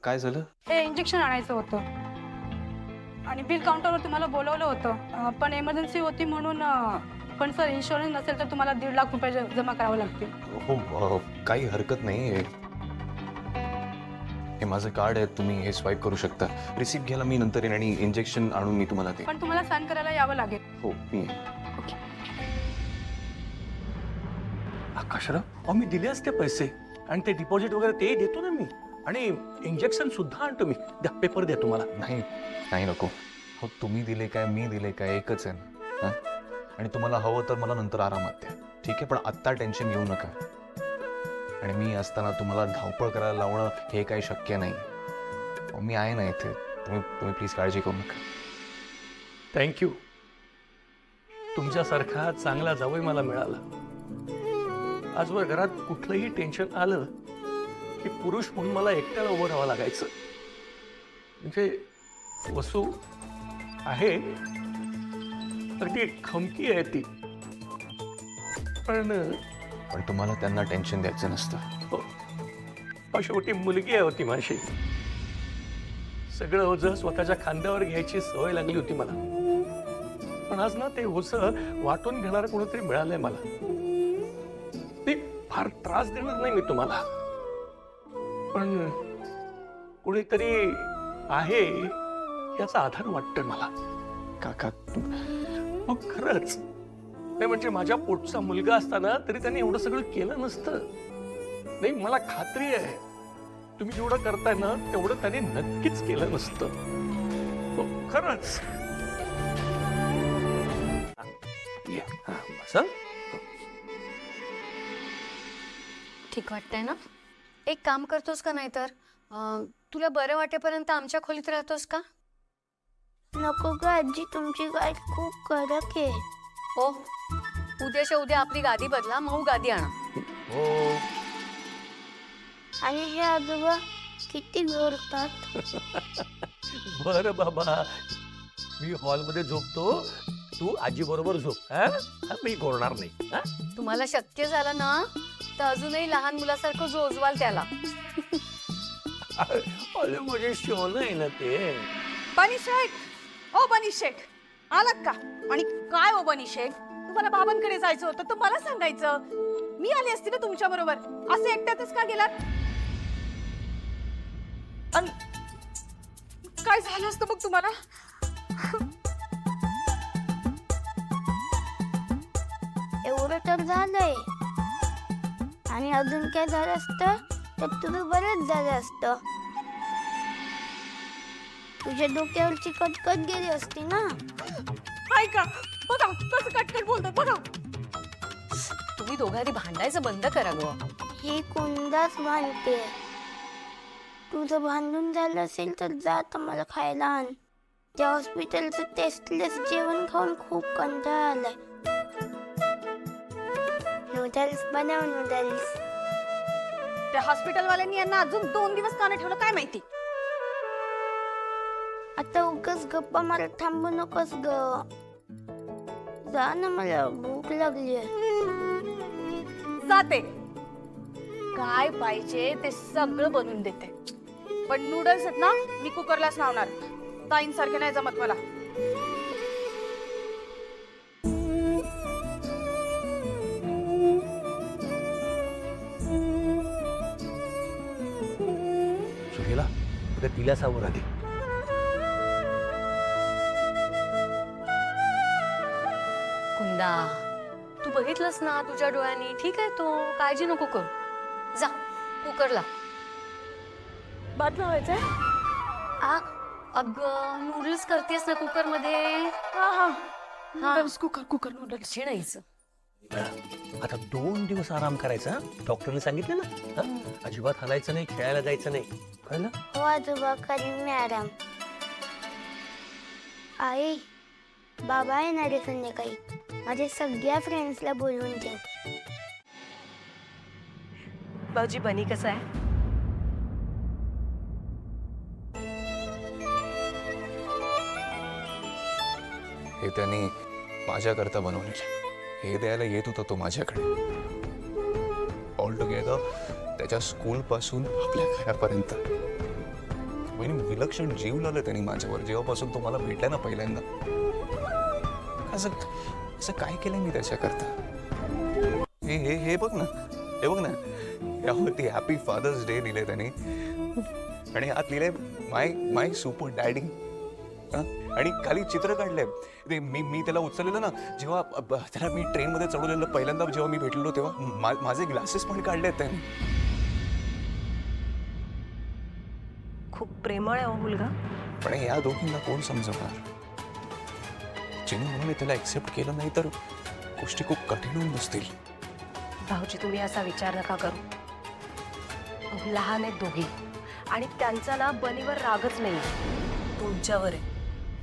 काय झालं? हे इंजेक्शन आणायचं होतं आणि बिल काउंटरवर तुम्हाला बोलवलं होतं, पण इमर्जन्सी होती म्हणून. पण सर, इन्शुरन्स नसेल तर तुम्हाला 1.5 लाख रुपये जमा करावे लागतील. हो, काही हरकत नाही. हे माझं कार्ड आहे, तुम्ही हे स्वाईप करू शकता. रिसिप्ट घ्यायला मी नंतर येईन आणि इंजेक्शन आणून मी तुम्हाला ते. पण तुम्हाला साइन करायला यावं लागेल. हो, मी ओके. आकाशराव, मी दिले असते पैसे आणि ते डिपॉझिट वगैरे ते देतो ना मी, आणि इंजेक्शन सुद्धा आणतो मी. द्या, पेपर द्या तुम्हाला. नाही नको. हो, तुम्ही दिले काय मी दिले काय एकच आहे ना. हां, आणि तुम्हाला हवं तर मला नंतर आरामात द्या, ठीक आहे? पण आत्ता टेन्शन घेऊ नका. आणि मी असताना तुम्हाला धावपळ करायला लावणं हे काही शक्य नाही. मी आहे ना इथे. तुम्ही प्लीज काळजी करू नका. थँक्यू. तुमच्यासारखा चांगला जावई मला मिळाला. आजवर घरात कुठलंही टेन्शन आलं की पुरुष म्हणून मला एकट्याला उभं राहावं लागायचं. म्हणजे वसू आहे, अगदी खमकी आहे ती, पण तुम्हाला त्यांना टेन्शन द्यायचं नसतं. हो, शेवटी मुलगी आहे होती माझी. सगळं ओझं स्वतःच्या खांद्यावर घ्यायची सवय लागली होती मला. पण आज ना ते ओझं वाटून घेणारं कोणीतरी मिळालंय मला. ते फार त्रास देणार नाही मी तुम्हाला, पण कोणीतरी आहे याचा आधार वाटतोय मला. काका, मग खरंच नाही, म्हणजे माझ्या पोटचा मुलगा असताना तरी त्यांनी एवढं सगळं केलं नसतं. नाही, मला खात्री आहे तुम्ही जेवढं करताय ना तेवढं त्यांनी नक्कीच केलं नसतं. हो, खरंच. ठीक वाटतंय ना? एक काम करतोस का? नाही तर तुला बरं वाटेपर्यंत आमच्या खोलीत राहतोस का? नको ग आजी, तुमची गाय खूप कडक आहे. हो, उद्याच्या उद्या आपली गादी बदला, मऊ गादी आणा. हो. आणि हे आजोबा किती गोरतात. बरं बाबा, मी हॉलमध्ये झोपतो, तू आजी बरोबर झोप. हा, मी घोरणार नाही. हा, तुम्हाला शक्य झालं ना तर अजूनही लहान मुलासारखं जोजवाल त्याला. अरे माझे शोन आहे ना ते. बनी शेख, ओ बनी शेख, आलात का? आणि काय ओ बनी शेख, तुम्हाला बाबांकडे जायचं होतं तर मला सांगायचं, मी आली असती ना तुमच्या बरोबर. असे एकट्यातच का गेलात? काय झालं असतं मग तुम्हाला? एवढं तर झालंय, आणि अजून काय झालं असतं तर तुम्ही बरंच झालं असतं. तुझ्या डोक्यावरची कटकट गेली असती ना. ऐका, बघा कसं कटकट बोलतात बघा. तुम्ही दोघांनी भांडायचं बंद करा गो. ही कुंदाच भांडते. तुझं भांडून झालं असेल तर जा आता मला खायला आण. त्या हॉस्पिटलचं टेस्टलेस जेवण खाऊन खूप कंटाळा आलाय. नूडल्स बनव, नूडल्स. त्या हॉस्पिटलवाल्यांनी यांना अजून 2 दिवस का नाही ठेवलं काय माहिती. आता उगाच गप्पा मारत थांबू नकोस ग. जा ना, मला भूक लागली. जाते, काय पाहिजे ते सगळं बनवून देते. पण नूडल्स आहेत ना, मी कुकरलाच लावणार. ताईंसारखे नाही जमत मला. सुहेला, तिला सावर आधी. कुंदा, तू बघितलंस ना तुझ्या डोळ्यांनी. ठीक आहे, तो काळजी नको करू. जा कुकरला. भात लावायचंय? अगं, नूडल्स करतेस ना कुकर मध्ये. हा, नूडल्स, कुकर नूडल्स. शिणायचं. आता 2 दिवस आराम करायचा. डॉक्टरने सांगितलं ना. अजिबात हलायचं नाही, खेळायला जायचं नाही, कळलं? हो आजोबा, करीन मी आराम. आई, बाबा येणार आहे संध्याकाळी. माझ्या सगळ्या फ्रेंड्सला बोलवून ठेव. भाऊजी, बनी कसं आहे? हे त्यांनी माझ्याकरता बनवलेलं. हे द्यायला येत होता तो माझ्याकडे. ऑल टुगेदर त्याच्या स्कूलपासून आपल्या घरापर्यंत. वहिनी विलक्षण जीव लावलं त्यांनी माझ्यावर जेव्हापासून तो मला भेटला ना पहिल्यांदा. असं असं काय केलं मी त्याच्याकरता? हे हे हे बघ ना, हे बघ ना, यावरती हॅपी फादर्स डे लिहिले त्यांनी आणि आत लिहिले माय सुपर डॅडी. आणि खाली चित्र काढलंय ते मी त्याला उचललेलं ना जेव्हा त्याला मी ट्रेनमध्ये चढवलेलं पहिल्यांदा जेव्हा मी भेटलेलो तेव्हा माझे ग्लासेस पण काढलेत त्यांनी. खूप प्रेमळ आहे हो मुलगा. पण या दोघींना कोण समजवणार? चिनू म्हणून त्याला एक्सेप्ट केलं नाही तर गोष्टी खूप कठीण होऊन बसतील. भाऊजी तुम्ही असा विचार नका करू. लहान आहेत दोघी आणि त्यांचा ना बनीवर रागच नाही, तुमच्यावर आहे.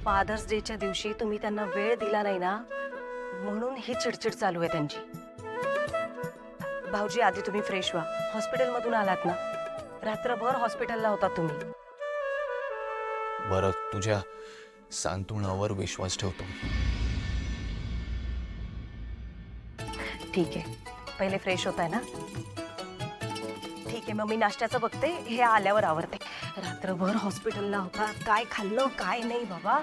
फादर्स डेच्या दिवशी तुम्ही त्यांना वेळ दिला नाही ना म्हणून ही चिडचिड चालू आहे त्यांची. भाऊजी आधी तुम्ही फ्रेश व्हा. हॉस्पिटलमधून आलात ना, रात्रभर हॉस्पिटलला होता तुम्ही. बरं, तुझ्या सांत्वनावर विश्वास ठेवतो. ठीक आहे, पहिले फ्रेश होत आहे ना? ठीक आहे, मग मी नाश्त्याचं बघते, हे आल्यावर आवरते. रात्रभर हॉस्पिटलला होता, काय खाल्लं काय नाही बाबा.